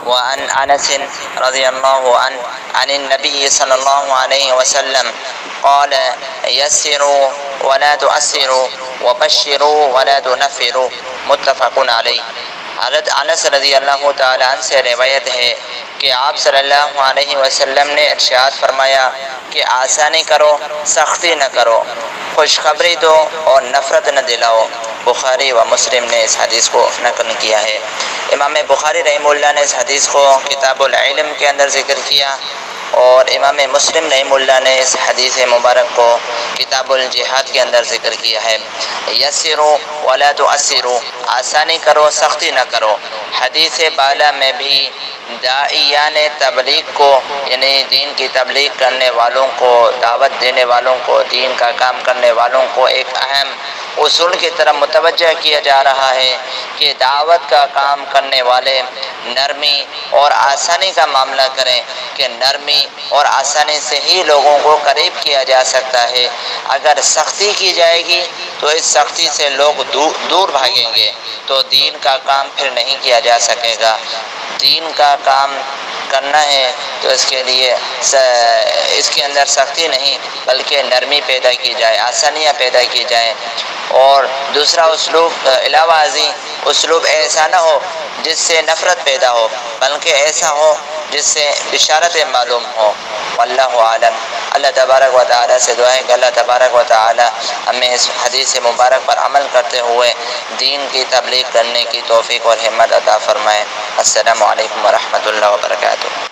وعن انس رضی اللہ عنہ عن النبی صلی اللہ علیہ وسلم قال یسروا ولا تعسروا وبشروا ولا تنفروا متفق علیہ۔ حضرت انس رضی اللہ تعالی عنہ سے روایت ہے کہ آپ صلی اللہ علیہ وسلم نے ارشاد فرمایا کہ آسانی کرو سختی نہ کرو، خوشخبری دو اور نفرت نہ دلاؤ۔ بخاری و مسلم نے اس حدیث کو نقل کیا ہے۔ امام بخاری رحمہ اللہ نے اس حدیث کو کتاب العلم کے اندر ذکر کیا، اور امام مسلم رحمہ اللہ نے اس حدیث مبارک کو کتاب الجہاد کے اندر ذکر کیا ہے۔ یسروا ولا تعسروا، آسانی کرو سختی نہ کرو۔ حدیث بالا میں بھی داعیان تبلیغ کو، یعنی دین کی تبلیغ کرنے والوں کو، دعوت دینے والوں کو، دین کا کام کرنے والوں کو ایک اہم اصول کی طرف متوجہ کیا جا رہا ہے کہ دعوت کا کام کرنے والے نرمی اور آسانی کا معاملہ کریں، کہ نرمی اور آسانی سے ہی لوگوں کو قریب کیا جا سکتا ہے۔ اگر سختی کی جائے گی تو اس سختی سے لوگ دور بھاگیں گے، تو دین کا کام پھر نہیں کیا جا سکے گا۔ دین کا کام کرنا ہے تو اس کے لیے اس کے اندر سختی نہیں بلکہ نرمی پیدا کی جائے، آسانیاں پیدا کی جائیں۔ اور دوسرا اسلوب علاوہ ازیں اسلوب ایسا نہ ہو جس سے نفرت پیدا ہو، بلکہ ایسا ہو جس سے بشارت معلوم ہو۔ واللہ عالم۔ اللہ تبارک و تعالیٰ سے دعا ہے کہ اللہ تبارک و تعالیٰ ہمیں اس حدیث مبارک پر عمل کرتے ہوئے دین کی تبلیغ کرنے کی توفیق اور ہمت عطا فرمائے۔ السلام علیکم ورحمۃ اللہ وبرکاتہ۔